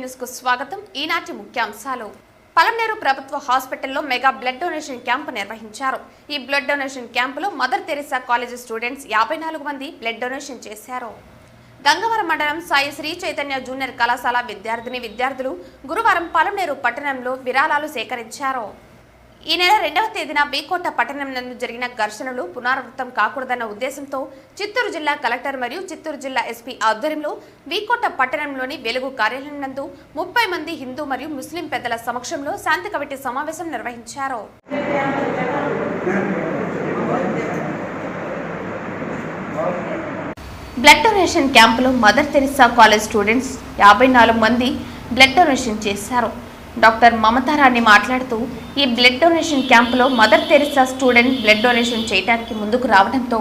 News కు స్వాగతం. ఈనాటి ముఖ్యాంశాలు. పలమనేరు ప్రభుత్వ హాస్పిటల్లో మెగా బ్లడ్ డొనేషన్ క్యాంప్ నిర్వహించారు. ఈ బ్లడ్ డొనేషన్ క్యాంపులో మదర్ తెరిసా కాలేజ్ స్టూడెంట్స్ 54 మంది బ్లడ్ డొనేషన్ చేశారు. గంగవరం మండలం సాయి శ్రీ చైతన్య జూనియర్ కళాశాల విద్యార్థులు గురువారం పలమనేరు పట్టణంలో విరాళాలు సేకరించారు. ఈ నెల 2వ తేదీన బీకోట పట్టణం నందు జరిగిన ఘర్షణలు పునరావృతం కాకూడదన్న ఉద్దేశంతో చిత్తూరు జిల్లా కలెక్టర్ మరియు చిత్తూరు జిల్లా ఎస్పీ ఆధ్వర్యంలో బీకోట పట్టణంలోని వెలుగు కార్యాలయం నందు 30 మంది హిందూ మరియు ముస్లిం పెద్దల సమక్షంలో శాంతి కమిటీ సమావేశం నిర్వహించారు. బ్లడ్ డొనేషన్ క్యాంపులో మదర్ తెరిసా కాలేజ్ స్టూడెంట్స్ 54 మంది బ్లడ్ డొనేషన్ చేశారు. డాక్టర్ మమతారాణి మాట్లాడుతూ ఈ బ్లడ్ డొనేషన్ క్యాంపులో Mother Teresa student blood donation చేయడానికి ముందుకు రావడంతో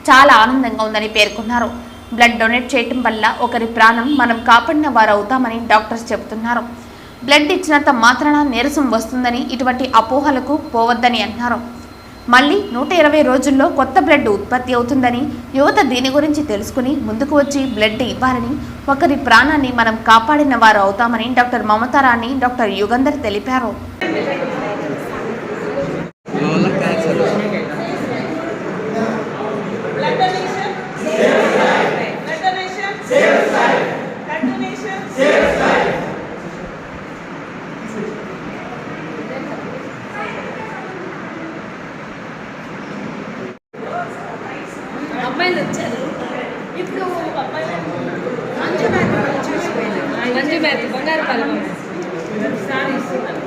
చాలా ఆనందంగా ఉందని పేర్కొన్నారు. బ్లడ్ డొనేట్ చేయడం వల్ల ఒకరి ప్రాణం మనం కాపాడిన వారు అవుతామని డాక్టర్స్ చెబుతున్నారు. బ్లడ్ ఇచ్చినంత మాత్రాన నీరసం వస్తుందని ఇటువంటి అపోహలకు పోవద్దని అన్నారు. మళ్ళీ 120 రోజుల్లో కొత్త బ్లడ్ ఉత్పత్తి అవుతుందని యువత దీని గురించి తెలుసుకుని ముందుకు వచ్చి బ్లడ్ ఇవ్వాలని ఒకరి ప్రాణాన్ని మనం కాపాడిన వారు అవుతామని డాక్టర్ మమతారాణి, డాక్టర్ యుగంధర్ తెలిపారు. అబ్బాయిలు వచ్చారు. ఇప్పుడు మంచి బ్యాగ్ బంగారు పల్లె సారీ ఇస్తున్నాను.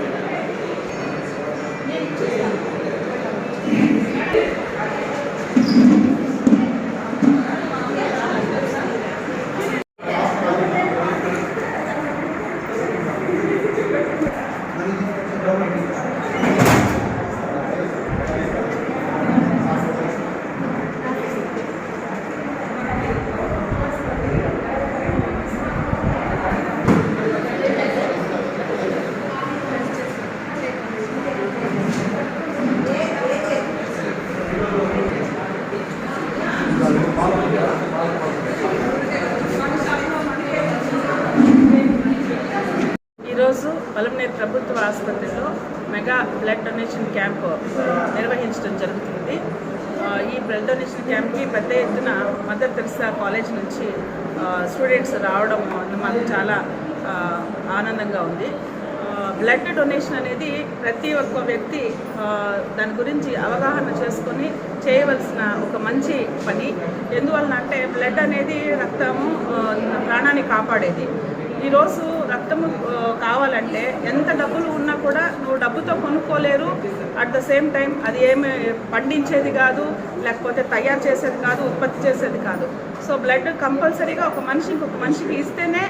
ఈరోజు పలమనేరు ప్రభుత్వ ఆసుపత్రిలో మెగా బ్లడ్ డొనేషన్ క్యాంప్ నిర్వహించడం జరుగుతుంది. ఈ బ్లడ్ డొనేషన్ క్యాంప్కి పెద్ద ఎత్తున మదర్ తెరిసా కాలేజ్ నుంచి స్టూడెంట్స్ రావడం మాకు చాలా ఆనందంగా ఉంది. బ్లడ్ డొనేషన్ అనేది ప్రతి ఒక్క వ్యక్తి దాని గురించి అవగాహన చేసుకొని చేయవలసిన ఒక మంచి పని. ఎందువలన అంటే బ్లడ్ అనేది రక్తము ప్రాణాన్ని కాపాడేది. ఈరోజు రక్తము కావాలంటే ఎంత డబ్బులు ఉన్నా కూడా నువ్వు డబ్బుతో కొనుక్కోలేరు. అట్ ద సేమ్ టైం అది ఏమి పండించేది కాదు, లేకపోతే తయారు చేసేది కాదు, ఉత్పత్తి చేసేది కాదు. సో బ్లడ్ కంపల్సరీగా ఒక మనిషికి ఇస్తేనే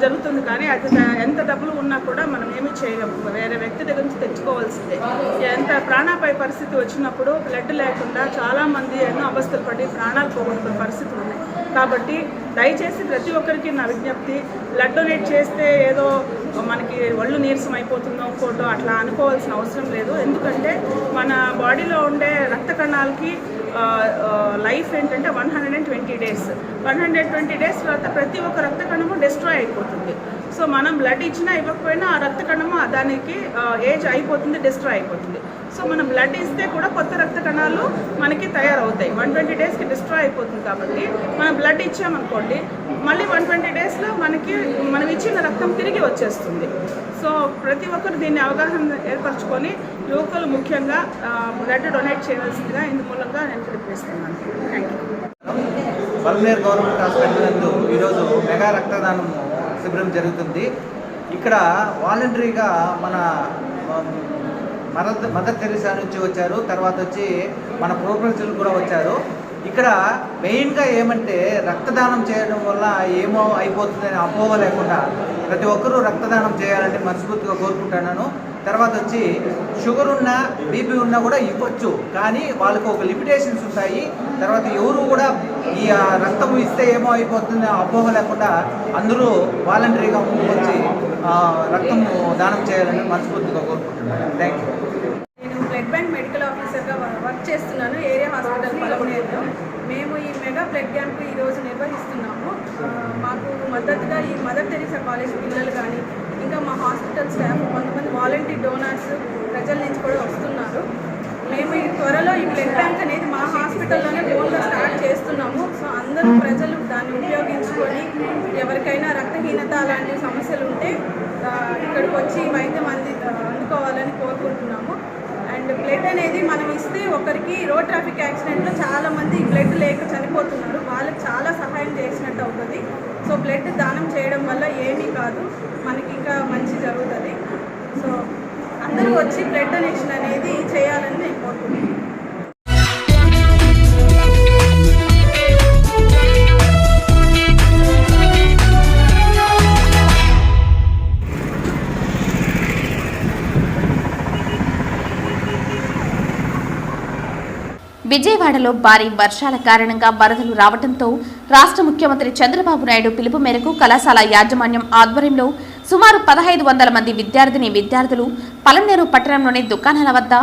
జరుగుతుంది. కానీ అది ఎంత డబ్బులు ఉన్నా కూడా మనం ఏమీ చేయలేము. వేరే వ్యక్తి దగ్గర నుంచి తెచ్చుకోవాల్సిందే. ఎంత ప్రాణాపాయ పరిస్థితి వచ్చినప్పుడు బ్లడ్ లేకుండా చాలామంది ఎన్నో అవస్థలు పడి ప్రాణాలు పోగొట్టుకునే పరిస్థితులు ఉన్నాయి. కాబట్టి దయచేసి ప్రతి ఒక్కరికి నా విజ్ఞప్తి, బ్లడ్ డొనేట్ చేస్తే ఏదో మనకి ఒళ్ళు నీరసం అయిపోతుందో ఇంకోటో అట్లా అనుకోవాల్సిన అవసరం లేదు. ఎందుకంటే మన బాడీలో ఉండే రక్త కణాలకి లైఫ్ ఏంటంటే 120 డేస్. 120 డేస్ తర్వాత ప్రతి ఒక్క రక్త కణము డిస్ట్రాయ్ అయిపోతుంది. సో మనం బ్లడ్ ఇచ్చినా ఇవ్వకపోయినా ఆ రక్త కణము దానికి ఏజ్ అయిపోతుంది, డిస్ట్రాయ్ అయిపోతుంది. సో మనం బ్లడ్ ఇస్తే కూడా కొత్త రక్త కణాలు మనకి తయారవుతాయి. 120 డేస్కి డిస్ట్రాయ్ అయిపోతుంది. కాబట్టి మనం బ్లడ్ ఇచ్చామనుకోండి, మళ్ళీ 120 డేస్లో మనం ఇచ్చిన రక్తం తిరిగి వచ్చేస్తుంది. సో ప్రతి ఒక్కరు దీన్ని అవగాహన ఏర్పరచుకొని యువకులు ముఖ్యంగా బ్లడ్ డొనేట్ చేయవలసిందిగా ఇందు మూలంగా నేను పిలుపునిస్తున్నాను. Thank you. Palamaneru government hospital నందు ఈరోజు మెగా రక్తదానం శిబిరం జరుగుతుంది. ఇక్కడ వాలంటరీగా మన మదర్ తెరిసా నుంచి వచ్చారు, తర్వాత వచ్చి మన ప్రొఫెసర్లు కూడా వచ్చారు. ఇక్కడ మెయిన్గా ఏమంటే రక్తదానం చేయడం వల్ల ఏమో అయిపోతుందని అపోహ లేకుండా ప్రతి ఒక్కరూ రక్తదానం చేయాలని మనస్ఫూర్తిగా కోరుకుంటున్నాను. తర్వాత వచ్చి షుగర్ ఉన్నా బీపీ ఉన్నా కూడా ఇవ్వచ్చు, కానీ వాళ్ళకు ఒక లిమిటేషన్స్ ఉంటాయి. తర్వాత ఎవరు కూడా ఈ రక్తం ఇస్తే ఏమో అయిపోతుంది అపోహ లేకుండా అందరూ వాలంటరీగా ముందుకు వచ్చి రక్తం దానం చేయాలని మనస్ఫూర్తిగా కోరుకుంటున్నాను. Thank you. నేను బ్లడ్ బ్యాంక్ మెడికల్ ఆఫీసర్గా వర్క్ చేస్తున్నాను ఏరియా హాస్పిటల్ పలమనేరులో. మేము ఈ మెగా బ్లడ్ క్యాంప్ ఈరోజు నిర్వహిస్తున్నాము. మాకు మద్దతుగా ఈ మదర్ తెరిసా కాలేజ్ పిల్లలు కానీ హాస్పిటల్ స్టాఫ్, కొంతమంది వాలంటీర్ డోనర్స్ ప్రజల నుంచి కూడా వస్తున్నారు. మేము ఈ త్వరలో ఈ బ్లడ్ బ్యాంక్ అనేది మా హాస్పిటల్లోనే ఓన్గా స్టార్ట్ చేస్తున్నాము. సో అందరూ ప్రజలు దాన్ని ఉపయోగించుకొని ఎవరికైనా రక్తహీనత అలాంటి సమస్యలు ఉంటే ఇక్కడికి వచ్చి వైద్యం అందుకోవాలని కోరుకుంటున్నాము. అండ్ బ్లడ్ అనేది మనం ఇస్తే ఒకరికి రోడ్ ట్రాఫిక్ యాక్సిడెంట్లో చాలామంది బ్లడ్ లేక చనిపోతున్నారు, వాళ్ళకి చాలా సహాయం చేసినట్టు అవుతుంది. సో బ్లడ్ దానం చేయడం వల్ల ఏమీ కాదు, మనకి ఇంకా మంచి జరుగుతుంది. సో అందరూ వచ్చి బ్లడ్ డొనేషన్ అనేది చేయాలని నేను కోరుకుంటున్నాను. విజయవాడలో భారీ వర్షాల కారణంగా వరదలు రావడంతో రాష్ట్ర ముఖ్యమంత్రి చంద్రబాబు నాయుడు పిలుపు మేరకు కళాశాల యాజమాన్యం ఆధ్వర్యంలో సుమారు 1500 మంది విద్యార్థులు పలమనేరు పట్టణంలోని దుకాణాల వద్ద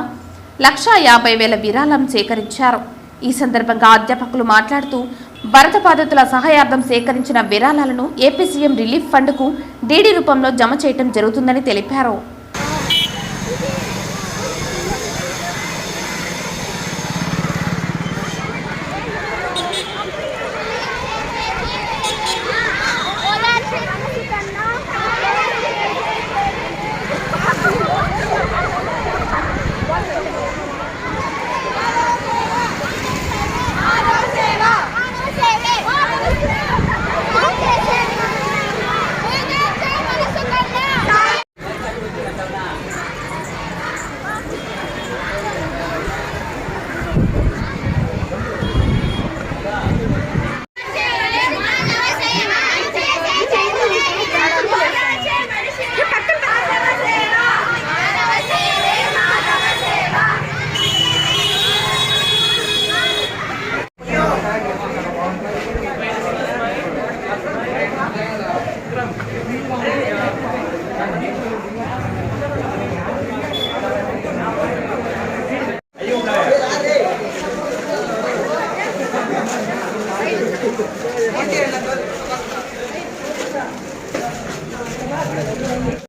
150,000 విరాళం సేకరించారు. ఈ సందర్భంగా అధ్యాపకులు మాట్లాడుతూ వరద బాధితుల సహాయార్థం సేకరించిన విరాళాలను ఏపీ సీఎం రిలీఫ్ ఫండ్కు డీడీ రూపంలో జమ చేయడం జరుగుతుందని తెలిపారు.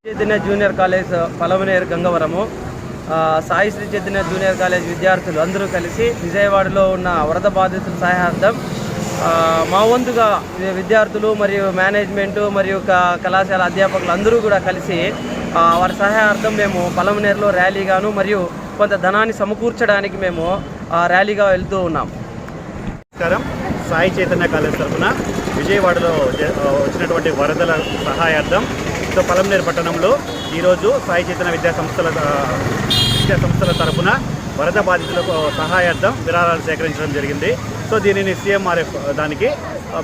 Chaitanya junior college Palamaneru Gangavaram Sai Sri Chaitanya junior college విద్యార్థులు అందరూ కలిసి విజయవాడలో ఉన్న వరద బాధితుల సహాయార్థం మా వంతుగా విద్యార్థులు మరియు మేనేజ్మెంటు మరియు కళాశాల అధ్యాపకులు అందరూ కూడా కలిసి వారి సహాయార్థం మేము పలమనేరులో ర్యాలీగాను మరియు కొంత ధనాన్ని సమకూర్చడానికి మేము ర్యాలీగా వెళ్తూ ఉన్నాం. నమస్కారం. సాయి చైతన్య కాలేజ్ తరఫున విజయవాడలో వచ్చినటువంటి వరదల సహాయార్థం పలమనేరు పట్టణంలో ఈరోజు సాయి చైతన్య విద్యా సంస్థల తరఫున వరద బాధితులకు సహాయార్థం విరాళాలు సేకరించడం జరిగింది. సో దీనిని సీఎంఆర్ఎఫ్ దానికి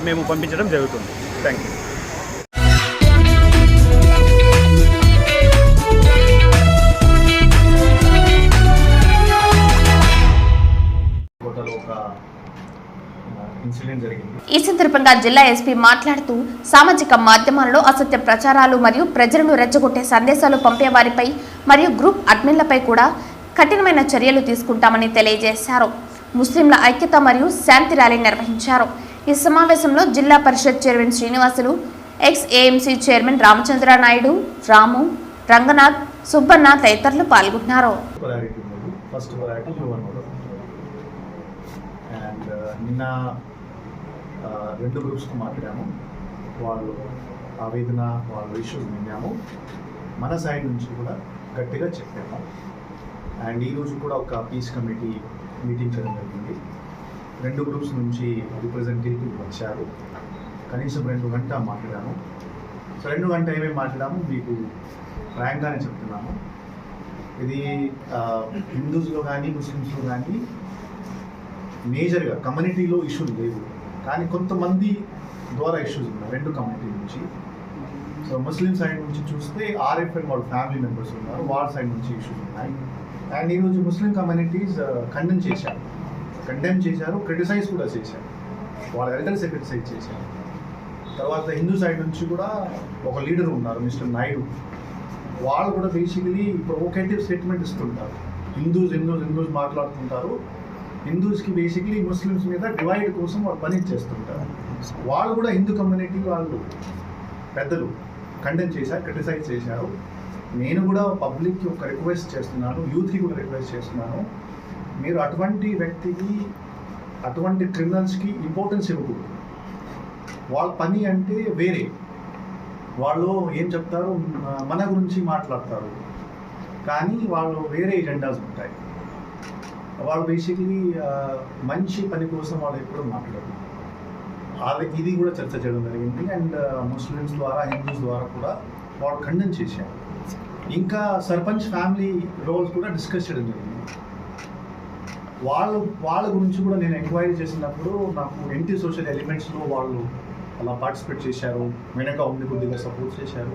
మేము పంపించడం జరుగుతుంది. Thank you. ఈ సందర్భంగా జిల్లా ఎస్పీ మాట్లాడుతూ సామాజిక మాధ్యమాలలో అసత్య ప్రచారాలు మరియు ప్రజలను రెచ్చగొట్టే సందేశాలు పంపే వారిపై మరియు గ్రూప్ అడ్మిన్లపై కూడా కఠినమైన చర్యలు తీసుకుంటామని తెలియజేశారు. ముస్లింల ఐక్యత మరియు శాంతి ర్యాలీ నిర్వహించారు. ఈ సమావేశంలో జిల్లా పరిషత్ chairman Srinivasulu, ex AMC chairman Ramachandra Naidu, Ramu, Ranganath, Subbanna తదితరులు పాల్గొన్నారు. నిన్న 2 గ్రూప్స్కి మాట్లాడాము. వాళ్ళు ఆవేదన, వాళ్ళ ఇష్యూస్ విన్నాము. మన సైడ్ నుంచి కూడా గట్టిగా చెప్పాము. అండ్ ఈరోజు కూడా ఒక పీస్ కమిటీ మీటింగ్ చేయడం జరిగింది. 2 గ్రూప్స్ నుంచి రిప్రజెంటేటివ్ వచ్చారు. కనీసం 2 గంటలు మాట్లాడాము. సో 2 గంటలు ఏమేమి మాట్లాడాము మీకు ఫ్రాంక్గానే చెప్తున్నాము. ఇది హిందూస్లో కానీ ముస్లిమ్స్లో కానీ మేజర్గా కమ్యూనిటీలో ఇష్యూలు లేవు, కానీ కొంతమంది ద్వారా ఇష్యూస్ ఉన్నాయి 2 కమ్యూనిటీ నుంచి. సో ముస్లిం సైడ్ నుంచి చూస్తే ఆర్ఎఫ్ఎల్ వాళ్ళ ఫ్యామిలీ మెంబర్స్ ఉన్నారు, వాళ్ళ సైడ్ నుంచి ఇష్యూస్ ఉన్నాయి. అండ్ ఈరోజు ముస్లిం కమ్యూనిటీస్ కండెమ్ చేశారు, క్రిటిసైజ్ కూడా చేశారు, వాళ్ళ ఎల్డర్స్ క్రిటిసైజ్ చేశారు. తర్వాత హిందూ సైడ్ నుంచి కూడా ఒక లీడర్ ఉన్నారు మిస్టర్ నాయుడు, వాళ్ళు కూడా బేసికలీ ప్రొవోకేటివ్ స్టేట్మెంట్ ఇస్తుంటారు. హిందూస్ మాట్లాడుతుంటారు. హిందూస్కి బేసిక్లీ ముస్లిమ్స్ మీద డివైడ్ కోసం వాళ్ళు పని చేస్తుంటారు. వాళ్ళు కూడా హిందూ కమ్యూనిటీ వాళ్ళు పెద్దలు కండెమ్ చేశారు, క్రిటిసైజ్ చేశారు. నేను కూడా పబ్లిక్కి ఒక రిక్వెస్ట్ చేస్తున్నాను, యూత్కి కూడా రిక్వెస్ట్ చేస్తున్నాను, మీరు అటువంటి వ్యక్తికి, అటువంటి క్రిమినల్స్కి ఇంపార్టెన్స్ ఇవ్వకూడదు. వాళ్ళ పని అంటే వేరే, వాళ్ళు ఏం చెప్తారు, మన గురించి మాట్లాడతారు, కానీ వాళ్ళు వేరే ఎజెండాస్ ఉంటాయి. వాళ్ళు బేసిక్లీ మంచి పని కోసం వాళ్ళు ఎప్పుడూ మాట్లాడరు. ఇది కూడా చర్చ చేయడం జరిగింది. అండ్ ముస్లిమ్స్ ద్వారా, హిందూస్ ద్వారా కూడా వాళ్ళు ఖండన చేశారు. ఇంకా సర్పంచ్ ఫ్యామిలీ రోల్స్ కూడా డిస్కస్ చేయడం జరిగింది. వాళ్ళ గురించి కూడా నేను ఎంక్వైరీ చేసినప్పుడు నాకు యాంటీ సోషల్ ఎలిమెంట్స్లో వాళ్ళు అలా పార్టిసిపేట్ చేశారు, వెనక ఉండి కొద్దిగా సపోర్ట్ చేశారు.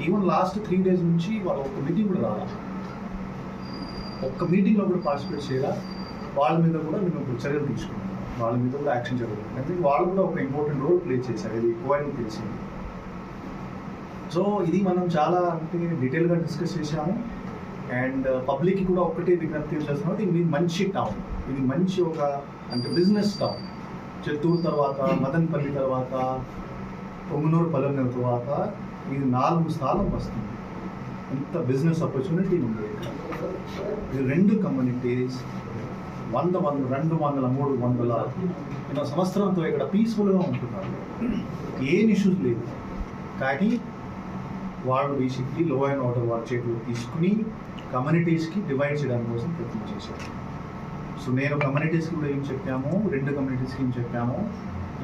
ఈవెన్ లాస్ట్ 3 days నుంచి వాళ్ళు ఒక మీటింగ్ కూడా రావాలి, ఒక్క మీటింగ్లో కూడా పార్టిసిపేట్ చేయాలా. వాళ్ళ మీద కూడా మేము ఇప్పుడు చర్యలు తీసుకున్నాం, వాళ్ళ మీద కూడా యాక్షన్ జరుగుతుంది. ఎందుకంటే వాళ్ళు కూడా ఒక ఇంపార్టెంట్ రోల్ ప్లే చేశారు, ఇది ఎక్కువైనా తెలిసింది. సో ఇది మనం చాలా అంటే డీటెయిల్గా డిస్కస్ చేశాము. అండ్ పబ్లిక్కి కూడా ఒకటే విజ్ఞప్తి చేస్తున్నాం, ఇది మంచి టౌన్, ఇది మంచి ఒక అంటే బిజినెస్ టౌన్. చిత్తూరు తర్వాత, మదనపల్లి తర్వాత, పొంగనూరు పల్లెనూరు తర్వాత ఇది 4 స్థానం వస్తుంది. ఇంత బిజినెస్ ఆపర్చునిటీ ఉంది ఇక్కడ. ఇది 2 కమ్యూనిటీస్ 100, 200, 300 సంవత్సరంతో ఇక్కడ పీస్ఫుల్గా ఉంటున్నారు, ఏం ఇష్యూస్ లేవు. కానీ వాళ్ళు బేసిక్లీ లో అండ్ ఆర్డర్ వాళ్ళ చేతులు తీసుకుని కమ్యూనిటీస్కి డివైడ్ చేయడం కోసం ప్రయత్నం చేశారు. సో నేను కమ్యూనిటీస్కి కూడా ఏం చెప్పాము, 2 కమ్యూనిటీస్కి ఏం చెప్పాము,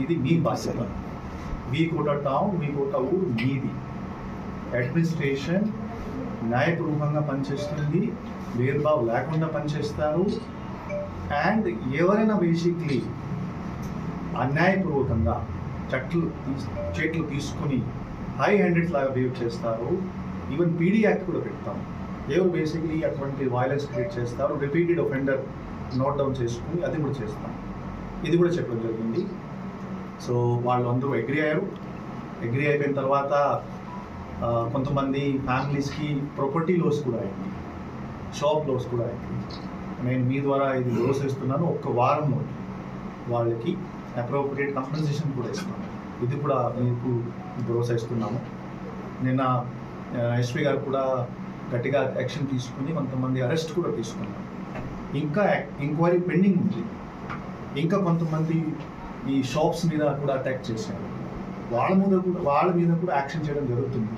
ఇది మీ బాధ్యత. మీ కోట టౌన్, మీ కోట ఊరు మీది. అడ్మినిస్ట్రేషన్ న్యాయపూర్వకంగా పనిచేస్తుంది, భేదభావ్ లేకుండా పనిచేస్తారు. అండ్ ఎవరైనా బేసిక్లీ అన్యాయపూర్వకంగా చేతులు తీసుకుని హై హ్యాండెడ్స్ లాగా బిహేవ్ చేస్తారు. ఈవెన్ పీడీ యాక్ట్ కూడా పెడతాం. ఎవరు బేసిక్లీ అటువంటి వైలెన్స్ క్రియేట్ చేస్తారు, రిపీటెడ్ ఒఫెండర్ నోట్ డౌన్ చేసుకుని అది కూడా చేస్తాం. ఇది కూడా చెప్పడం జరిగింది. సో వాళ్ళు అందరూ అగ్రీ అయ్యారు. అగ్రీ అయిపోయిన తర్వాత కొంతమంది ఫ్యామిలీస్కి ప్రాపర్టీ లోస్ కూడా అయింది, షాప్ లోస్ కూడా అయింది. నేను మీ ద్వారా ఇది భరోసా ఇస్తున్నాను, 1 వారంలో వాళ్ళకి అప్రోప్రియేట్ కంపెన్సేషన్ కూడా ఇస్తాను. ఇది కూడా మీకు భరోసా ఇస్తున్నాము. నిన్న ఎస్పీ గారు కూడా గట్టిగా యాక్షన్ తీసుకుని కొంతమంది అరెస్ట్ కూడా తీసుకున్నారు. ఇంకా ఎంక్వైరీ పెండింగ్ ఉంది. ఇంకా కొంతమంది ఈ షాప్స్ మీద కూడా అటాక్ చేశారు, వాళ్ళ మీద కూడా యాక్షన్ చేయడం జరుగుతుంది.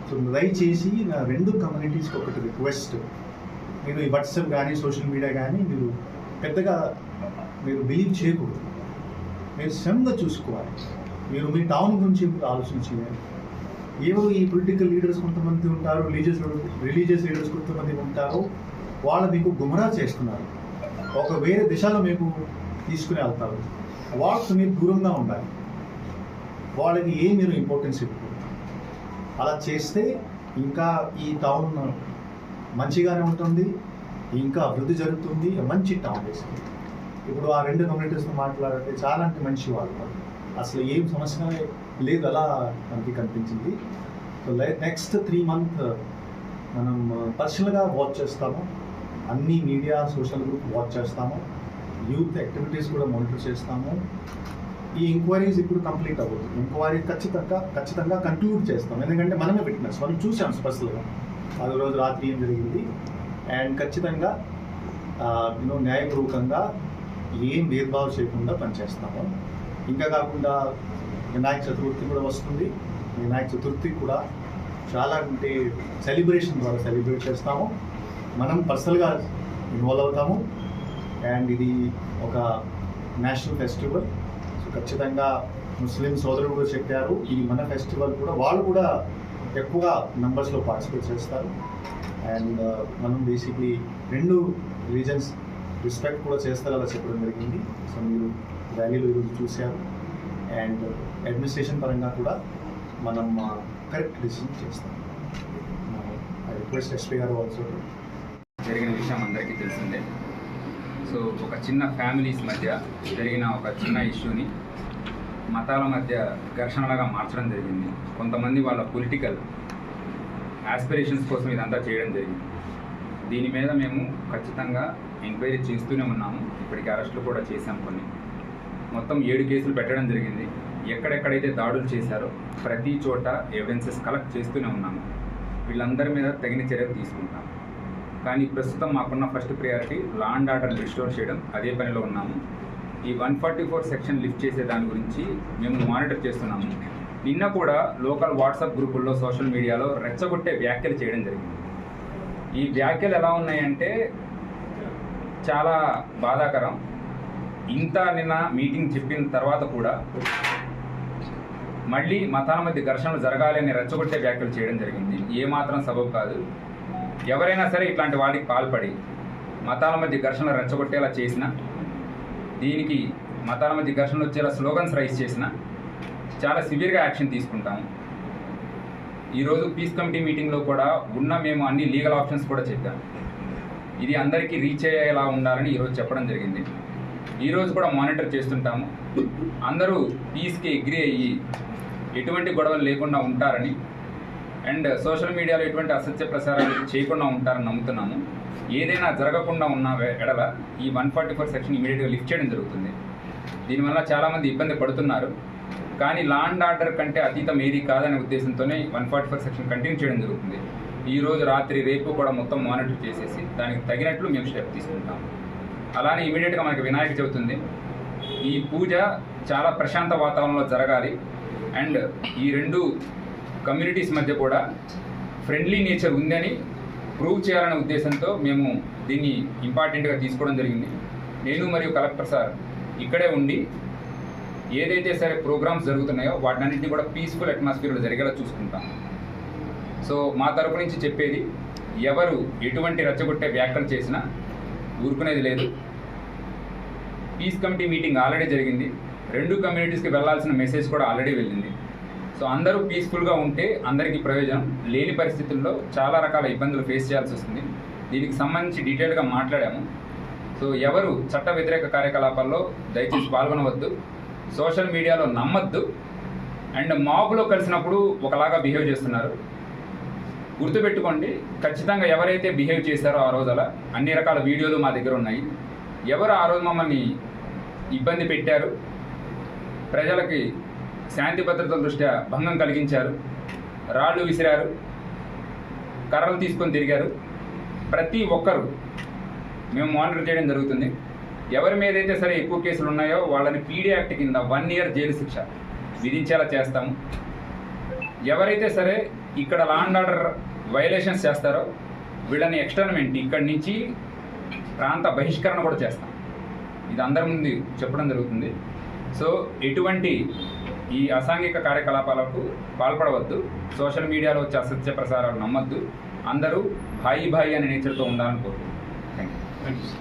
సో దయచేసి నా 2 కమ్యూనిటీస్కి ఒకటి రిక్వెస్ట్, మీరు ఈ వాట్సాప్ కానీ సోషల్ మీడియా కానీ మీరు పెద్దగా బిలీవ్ చేయకూడదు. మీరు శ్రమగా చూసుకోవాలి. మీరు మీ టౌన్ గురించి ఆలోచన చేయాలి. ఏవో ఈ పొలిటికల్ లీడర్స్ కొంతమంది ఉంటారు, రిలీజియస్ లీడర్స్ కొంతమంది ఉంటారు, వాళ్ళు మీకు గుమరా చేస్తున్నారు, ఒక వేరే దిశలో మీకు తీసుకుని వెళ్తారు. వాళ్ళతో మీరు దూరంగా ఉండాలి. వాళ్ళకి మీరు ఇంపార్టెన్స్ ఇవ్వకూడదు. అలా చేస్తే ఇంకా ఈ టౌన్ మంచిగానే ఉంటుంది, ఇంకా అభివృద్ధి జరుగుతుంది, మంచి టౌన్ వేస్తుంది. ఇప్పుడు ఆ 2 కమ్యూనిటీస్తో మాట్లాడితే చాలా అంటే మంచి వాళ్ళు, అసలు ఏం సమస్య లేదు అలా మనకి కనిపించింది. సో నెక్స్ట్ 3 months మనం పర్సనల్గా వాచ్ చేస్తాము, అన్ని మీడియా సోషల్ గ్రూప్ వాచ్ చేస్తాము, యూత్ యాక్టివిటీస్ కూడా మానిటర్ చేస్తాము. ఈ ఎంక్వైరీస్ ఇప్పుడు కంప్లీట్ అవ్వదు, ఎంక్వైరీ ఖచ్చితంగా కంక్లూడ్ చేస్తాం. ఎందుకంటే మనమే విట్నెస్, మనం చూసాం స్పెషల్గా అది రోజు రాత్రి ఏం జరిగింది. అండ్ ఖచ్చితంగా న్యాయపూర్వకంగా ఏం భేదభావం చేయకుండా పనిచేస్తాము. ఇంకా కాకుండా వినాయక చతుర్థి కూడా వస్తుంది. వినాయక చతుర్థి కూడా చాలా అంటే సెలబ్రేషన్ ద్వారా సెలబ్రేట్ చేస్తాము. మనం పర్సనల్గా ఇన్వాల్వ్ అవుతాము. అండ్ ఇది ఒక నేషనల్ ఫెస్టివల్. సో ఖచ్చితంగా ముస్లిం సోదరులు కూడా చెప్పారు, ఇది మన ఫెస్టివల్ కూడా, వాళ్ళు కూడా ఎక్కువ నంబర్స్లో పార్టిసిపేట్ చేస్తారు. అండ్ మనం బేసిక్లీ 2 రీజన్స్ రెస్పెక్ట్ కూడా చేస్తారు అలా చెప్పడం జరిగింది. సో మీరు ర్యాలీలో ఈరోజు చూశారు. అండ్ అడ్మినిస్ట్రేషన్ పరంగా కూడా మనం కరెక్ట్ డిసిషన్ చేస్తాం. ఐ రిక్వెస్ట్ ఎస్పీ గారు ఆల్సో. జరిగిన విషయం అందరికీ తెలిసిందే. సో ఒక చిన్న ఫ్యామిలీస్ మధ్య జరిగిన ఒక చిన్న ఇష్యూని మతాల మధ్య ఘర్షణలాగా మార్చడం జరిగింది. కొంతమంది వాళ్ళ పొలిటికల్ ఆస్పిరేషన్స్ కోసం ఇదంతా చేయడం జరిగింది. దీని మీద మేము ఖచ్చితంగా ఎంక్వైరీ చేస్తూనే ఉన్నాము. ఇప్పటికీ అరెస్టులు కూడా చేశాం కొన్ని. మొత్తం 7 కేసులు పెట్టడం జరిగింది. ఎక్కడెక్కడైతే దాడులు చేశారో ప్రతి చోట ఎవిడెన్సెస్ కలెక్ట్ చేస్తూనే ఉన్నాము. వీళ్ళందరి మీద తగిన చర్యలు తీసుకుంటాం. కానీ ప్రస్తుతం మాకున్న first priority law and order restore చేయడం. అదే పనిలో ఉన్నాము. ఈ 144 సెక్షన్ లిఫ్ట్ చేసే దాని గురించి మేము మానిటర్ చేస్తున్నాము. నిన్న కూడా లోకల్ వాట్సాప్ గ్రూపుల్లో సోషల్ మీడియాలో రెచ్చగొట్టే వ్యాఖ్యలు చేయడం జరిగింది. ఈ వ్యాఖ్యలు ఎలా ఉన్నాయంటే చాలా బాధాకరం. నిన్న మీటింగ్ చెప్పిన తర్వాత కూడా మళ్ళీ మతాల మధ్య ఘర్షణలు జరగాలి అని రెచ్చగొట్టే వ్యాఖ్యలు చేయడం జరిగింది. ఏమాత్రం సబబు కాదు. ఎవరైనా సరే ఇట్లాంటి వాటికి పాల్పడి మతాల మధ్య ఘర్షణలు రెచ్చగొట్టేలా చేసిన, దీనికి మతాల మధ్య ఘర్షణలు వచ్చేలా స్లోగన్స్ రైజ్ చేసిన చాలా సివియర్గా యాక్షన్ తీసుకుంటాము. ఈరోజు పీస్ కమిటీ మీటింగ్లో కూడా మేము అన్ని లీగల్ ఆప్షన్స్ కూడా చెప్పాము. ఇది అందరికీ రీచ్ అయ్యేలా ఉండాలని ఈరోజు చెప్పడం జరిగింది. ఈరోజు కూడా మానిటర్ చేస్తుంటాము. అందరూ పీస్కి అగ్రీ అయ్యి ఎటువంటి గొడవలు లేకుండా ఉంటారని అండ్ సోషల్ మీడియాలో ఎటువంటి అసత్య ప్రసారాలు చేయకుండా ఉంటారని నమ్ముతున్నాము. ఏదైనా జరగకుండా ఉన్న ఎడల ఈ 144 సెక్షన్ ఇమీడియట్గా లిఫ్ట్ చేయడం జరుగుతుంది. దీనివల్ల చాలామంది ఇబ్బంది పడుతున్నారు. కానీ లా అండ్ ఆర్డర్ కంటే అతీతం ఏది కాదనే ఉద్దేశంతోనే 144 సెక్షన్ కంటిన్యూ చేయడం జరుగుతుంది. ఈరోజు రాత్రి రేపు కూడా మొత్తం మానిటర్ చేసేసి దానికి తగినట్లు మేము స్టెప్ తీసుకుంటాం. అలానే ఇమీడియట్గా మనకి వినాయక చవితి ఉంది. ఈ పూజ చాలా ప్రశాంత వాతావరణంలో జరగాలి అండ్ ఈ రెండు కమ్యూనిటీస్ మధ్య కూడా ఫ్రెండ్లీ నేచర్ ఉందని ప్రూవ్ చేయాలనే ఉద్దేశంతో మేము దీన్ని ఇంపార్టెంట్గా తీసుకోవడం జరిగింది. నేను మరియు కలెక్టర్ సార్ ఇక్కడే ఉండి ఏదైతే సరే ప్రోగ్రామ్స్ జరుగుతున్నాయో వాటినన్నింటినీ కూడా పీస్ఫుల్ అట్మాస్ఫియర్లో జరిగేలా చూసుకుంటాం. సో మా తరపు నుంచి చెప్పేది, ఎవరు ఎటువంటి రెచ్చగొట్టే వ్యాఖ్యలు చేసినా ఊరుకునేది లేదు. పీస్ కమిటీ మీటింగ్ ఆల్రెడీ జరిగింది. రెండు కమ్యూనిటీస్కి వెళ్లాల్సిన మెసేజ్ కూడా ఆల్రెడీ వెళ్ళింది. సో అందరూ పీస్ఫుల్గా ఉంటే అందరికీ ప్రయోజనం. లేని పరిస్థితుల్లో చాలా రకాల ఇబ్బందులు ఫేస్ చేయాల్సి వస్తుంది. దీనికి సంబంధించి డీటెయిల్గా మాట్లాడాము. సో ఎవరు చట్ట వ్యతిరేక కార్యకలాపాల్లో దయచేసి పాల్గొనవద్దు, సోషల్ మీడియాలో నమ్మద్దు అండ్ మాబ్లో కలిసినప్పుడు ఒకలాగా బిహేవ్ చేస్తున్నారు. గుర్తుపెట్టుకోండి, ఖచ్చితంగా ఎవరైతే బిహేవ్ చేశారో ఆ రోజు అలా అన్ని రకాల వీడియోలు మా దగ్గర ఉన్నాయి. ఎవరు ఆ రోజు మమ్మల్ని ఇబ్బంది పెట్టారు, ప్రజలకి శాంతి భద్రతల దృష్ట్యా భంగం కలిగించారు, రాళ్ళు విసిరారు, కర్రలు తీసుకొని తిరిగారు, ప్రతి ఒక్కరు మేము మానిటర్ చేయడం జరుగుతుంది. ఎవరి మీద అయితే సరే ఎక్కువ కేసులు ఉన్నాయో వాళ్ళని పీడీ యాక్ట్ కింద 1 year జైలు శిక్ష విధించేలా చేస్తాము. ఎవరైతే సరే ఇక్కడ లా అండ్ ఆర్డర్ వైలేషన్స్ చేస్తారో వీళ్ళని ఎక్స్టర్న్మెంట్ ఇక్కడి నుంచి ప్రాంత బహిష్కరణ కూడా చేస్తాం. ఇది అందరి ముందు చెప్పడం జరుగుతుంది. సో ఎటువంటి ఈ అసాంఘిక కార్యకలాపాలకు పాల్పడవద్దు, సోషల్ మీడియాలో వచ్చే అసత్య ప్రసారాలు నమ్మద్దు, అందరూ భాయి భాయి అనే నేచర్తో ఉండాలని కోరుకుంటున్నాను. Thank you.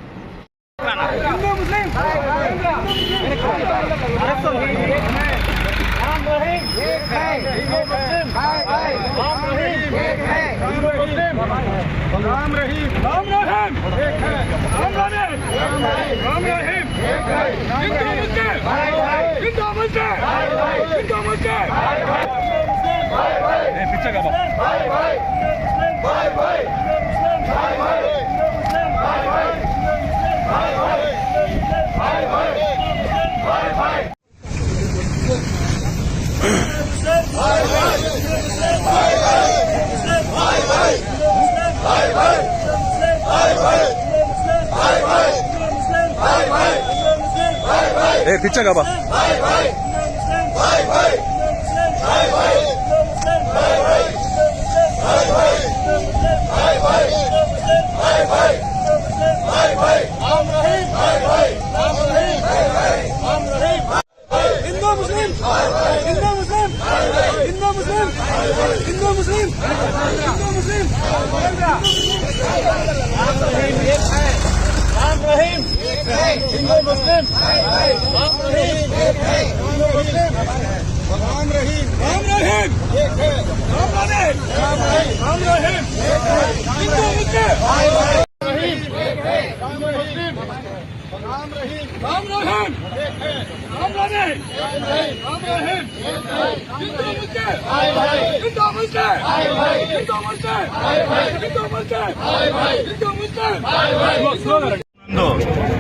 पीछे का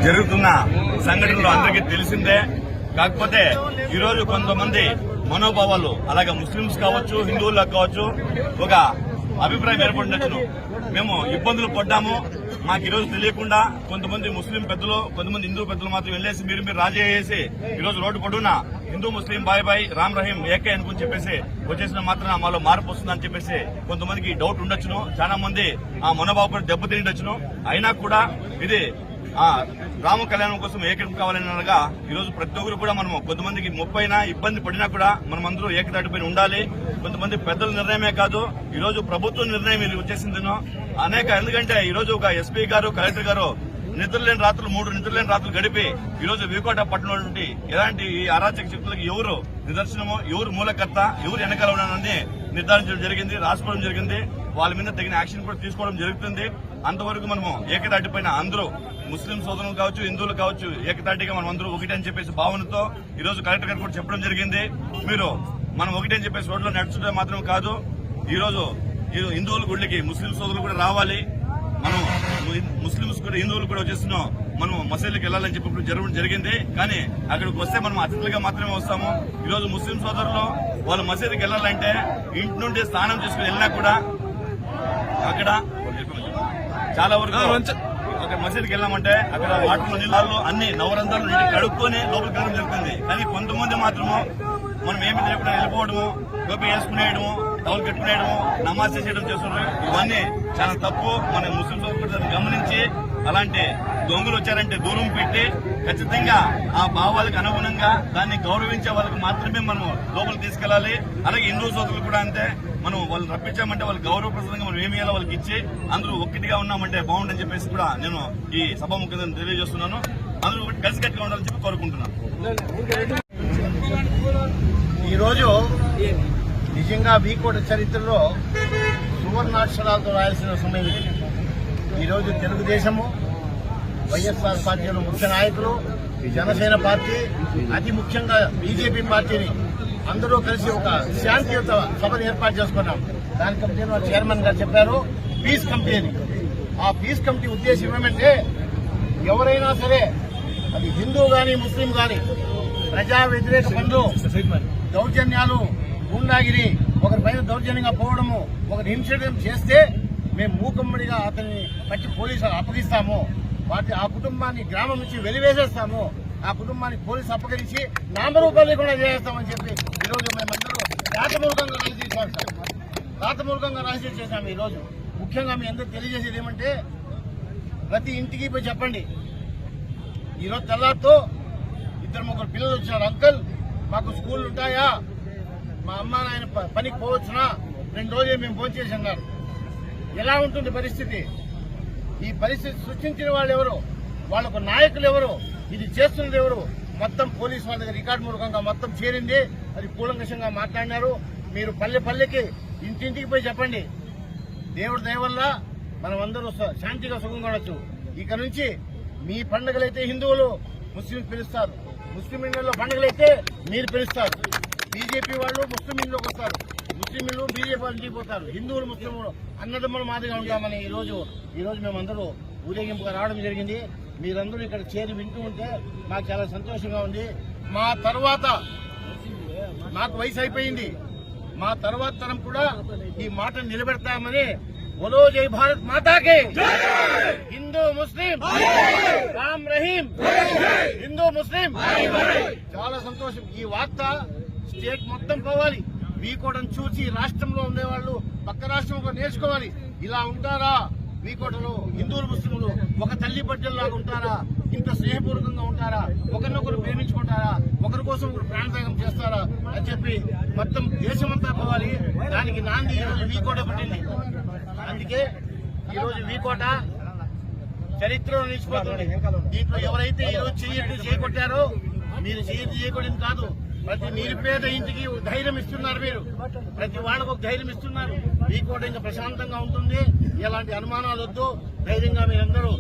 జరుగుతున్న సంఘటనలు అందరికీ తెలిసిందే. కాకపోతే ఈరోజు కొంతమంది మనోభావాలు అలాగే ముస్లిమ్స్ కావచ్చు, హిందువులకు కావచ్చు, ఒక అభిప్రాయం ఏర్పడినచ్చును. మేము ఇబ్బందులు పడ్డాము. మాకు ఈ రోజు తెలియకుండా కొంతమంది ముస్లిం పెద్దలు, కొంతమంది హిందూ పెద్దలు మాత్రం వెళ్లేసి మీరు రాజీ చేసి ఈ రోజు రోడ్డు పొడున హిందూ ముస్లిం బాయ్ బాయ్ రామ్ రహీం ఏకే అనుకుని చెప్పేసి వచ్చేసిన మాత్రం మాలో మార్పు వస్తుందని చెప్పేసి కొంతమందికి డౌట్ ఉండొచ్చును. చాలా మంది ఆ మనోభావం దెబ్బతిండొచ్చును. అయినా కూడా ఇది రామ కళ్యాణం కోసం ఏకం కావాలని అనగా ఈ రోజు ప్రతి ఒక్కరు కూడా మనం కొంతమందికి ముప్పైనా ఇబ్బంది పడినా కూడా మనం అందరూ ఏకతాటిపైన ఉండాలి. కొంతమంది పెద్దల నిర్ణయమే కాదు, ఈ రోజు ప్రభుత్వ నిర్ణయం ఇది వచ్చేసిందినో అనేక. ఎందుకంటే ఈ రోజు ఒక ఎస్పీ గారు, కలెక్టర్ గారు నిద్రలేని రాత్రులు 3 నిద్రలేని రాత్రులు గడిపి ఈ రోజు వికోట పట్టణంలో నుండి ఎలాంటి ఈ అరాచక శక్తులకు ఎవరు నిదర్శనమో, ఎవరు మూలకర్త, ఎవరు వెనకాల ఉన్నారని నిర్ధారించడం జరిగింది, రాసుకోవడం జరిగింది. వాళ్ళ మీద తగిన యాక్షన్ కూడా తీసుకోవడం జరుగుతుంది. అంతవరకు మనము ఏకతాటిపైన అందరూ ముస్లిం సోదరులు కావచ్చు, హిందువులు కావచ్చు, ఏకతాటిగా మనం అందరూ ఒకటి అని చెప్పేసి భావనతో ఈ రోజు కలెక్టర్ గారు కూడా చెప్పడం జరిగింది. మీరు మనం ఒకటి అని చెప్పేసి రోడ్లో నడుచుంటే మాత్రం కాదు, ఈ రోజు హిందువుల గుడికి ముస్లిం సోదరులు కూడా రావాలి. మనం ముస్లింస్ కూడా హిందువులు కూడా వచ్చేస్తున్నాం, మనం మసీదులకు వెళ్లాలని చెప్పి జరగడం జరిగింది. కానీ అక్కడికి వస్తే మనం అతిథులుగా మాత్రమే వస్తాము. ఈ రోజు ముస్లిం సోదరులు వాళ్ళు మసీదుకి వెళ్లాలంటే ఇంటి నుండి స్నానం చేసుకుని వెళ్ళినా కూడా అక్కడ చాలా వరకు అక్కడ మసీదుకి వెళ్ళామంటే అక్కడ వాటర్ నీళ్ళు అన్ని నవరంధ్రాలు నీటి కడుక్కొని లోపలికి వెళ్ళడం జరుగుతుంది. కానీ కొంతమంది మాత్రము మనం ఏమి తెలియకుండా వెళ్ళిపోవడము, గోపి వేసుకునేయడము, టవల్ కట్టుకునేయడము, నమాజ్ చేసేయడం చేస్తున్నారు. ఇవన్నీ చాలా తప్పు. మన ముస్లిం సోదరులు గమనించి అలాంటి దొంగలు వచ్చారంటే దూరం పెట్టి ఖచ్చితంగా ఆ భావాలకు అనుగుణంగా దాన్ని గౌరవించే వాళ్ళకి మాత్రమే మనం లోపలికి తీసుకెళ్లాలి. అలాగే హిందూ సోదరులు కూడా అంతే. మనం వాళ్ళు రప్పించామంటే వాళ్ళు గౌరవప్రదంగా మనం ఏమి చేయాలో వాళ్ళకి ఇచ్చి అందరూ ఒక్కటిగా ఉన్నామంటే బాగుండని చెప్పేసి కూడా నేను ఈ సభాముఖంగా తెలియజేస్తున్నాను. అందరూ కలిసికట్టుగా ఉండాలని చెప్పి కోరుకుంటున్నాను. ఈరోజు నిజంగా వీకోట చరిత్రలో సువర్ణాక్షరాలతో రాయాల్సిన సమయం. ఈరోజు తెలుగుదేశము, వైఎస్ఆర్ పార్టీలో ముఖ్య నాయకులు, జనసేన పార్టీ, అతి ముఖ్యంగా బీజేపీ పార్టీని అందరూ కలిసి ఒక శాంతియుత సభను ఏర్పాటు చేసుకున్నాం. దాని కమిటీలో చైర్మన్ గారు చెప్పారు పీస్ కమిటీ అని. ఆ పీస్ కమిటీ ఉద్దేశం ఏమంటే ఎవరైనా సరే అది హిందూ గాని ముస్లిం గాని ప్రజా వ్యతిరేక పనులు, దౌర్జన్యాలు, గూండాగిరి, ఒకరిపైన దౌర్జన్యంగా పోవడము, ఒకరి హింసడం చేస్తే మేము మూకమ్మడిగా అతన్ని పట్టి పోలీసులు అప్పగిస్తాము. ఆ కుటుంబాన్ని గ్రామం నుంచి వెలివేసేస్తాము. ఆ కుటుంబానికి పోలీసు అప్పగించి నామరూపాలు లేకుండా చేస్తామని చెప్పి ఈరోజు మేమందరూ రాతమూలకంగా రాజకీయం చేశాము. ఈరోజు ముఖ్యంగా మీ అందరూ తెలియజేసేది ఏమంటే ప్రతి ఇంటికి పోయి చెప్పండి, ఈరోజు తెల్లారితో 2-3 పిల్లలు వచ్చినారు. అంకల్ మాకు స్కూల్ ఉంటాయా, మా అమ్మ నాయన పనికి పోవచ్చునా, 2 రోజులు మేము ఫోన్ చేసి అన్నారు. ఎలా ఉంటుంది పరిస్థితి? ఈ పరిస్థితి సృష్టించిన వాళ్ళు ఎవరు, వాళ్ళకు నాయకులు ఎవరు, ఇది చేస్తున్నది ఎవరు? మొత్తం పోలీసు వాళ్ళ దగ్గర రికార్డు మూలకంగా మొత్తం చేరింది. అది కూలంకషంగా మాట్లాడినారు. మీరు పల్లెకి ఇంటింటికి పోయి చెప్పండి. దేవుడి దయ వల్ల మనం అందరూ శాంతిగా సుఖంగా ఉండొచ్చు. ఇక నుంచి మీ పండుగలైతే హిందువులు ముస్లింస్ పిలుస్తారు, ముస్లిం ఇళ్లలో పండుగలైతే మీరు పిలుస్తారు. బీజేపీ వాళ్ళు ముస్లిం ఇళ్ళలోకి వస్తారు, ముస్లింలు బీజేపీ వాళ్ళు ఇంటికి పోతారు. హిందువులు ముస్లింలు అన్నదమ్ముల మాదిరిగా ఉంటామని ఈరోజు మేమందరూ ఊరేగింపుగా రావడం జరిగింది. మీరందరూ ఇక్కడ చేరి వింటూ ఉంటే మాకు చాలా సంతోషంగా ఉంది. మా తర్వాత నాకు వయసు అయిపోయింది, మా తర్వాత తరం కూడా ఈ మాట నిలబెడతామని बोलो जय भारत माता के, हिंदू मुस्लिम राम रहीम, हिंदू मुस्लिम చాలా సంతోషం. ఈ వార్త స్టేట్ మొత్తం పోవాలి. వీకోటను చూసి రాష్ట్రంలో ఉండేవాళ్ళు పక్క రాష్ట్రంలో నేర్చుకోవాలి. ఇలా ఉంటారా వీకోటలో హిందువులు ముస్లింలు ఒక తల్లి బడ్డల్లాగా ఉంటారా, ఇంత స్నేహపూర్వకంగా ఉంటారా, ఒకరినొకరు ప్రేమించుకుంటారా, ఒకరి కోసం ఒకరు ప్రాణత్యాగం చేస్తారా అని చెప్పి మొత్తం దేశమంతా పోవాలి. దానికి నాంది ఈరోజు వీకోట పట్టింది. అందుకే ఈరోజు వీకోట చరిత్రలో నిలిచిపోతుంది. దీంట్లో ఎవరైతే ఈరోజు చేయకొట్టారో మీరు చేయకూడదు కాదు, ప్రతి నిరుపేద ఇంటికి ధైర్యం ఇస్తున్నారు. మీరు ప్రతి వాళ్ళకు ఒక ధైర్యం ఇస్తున్నారు. వీకోట ఇంకా ప్రశాంతంగా ఉంటుంది. ఎలాంటి అనుమానాలు వద్దు. ధైర్యంగా మీరందరూ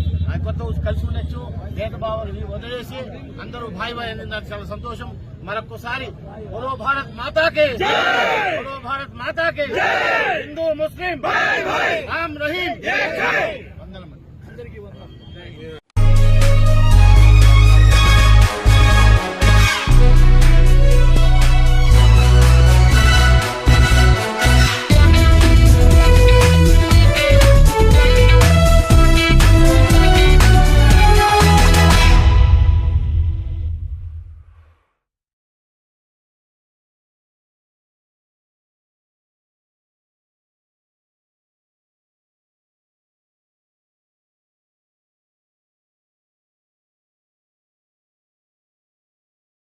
కొత్త కలిసి ఉండొచ్చు. భేదభావాలు వదిలేసి అందరూ భాయ్ అని నాకు చాలా సంతోషం. మరొకసారి బోలో భారత్ మాతాకే, బోలో భారత్ మాతాకే, హిందూ ముస్లిం రామ్ రహీం.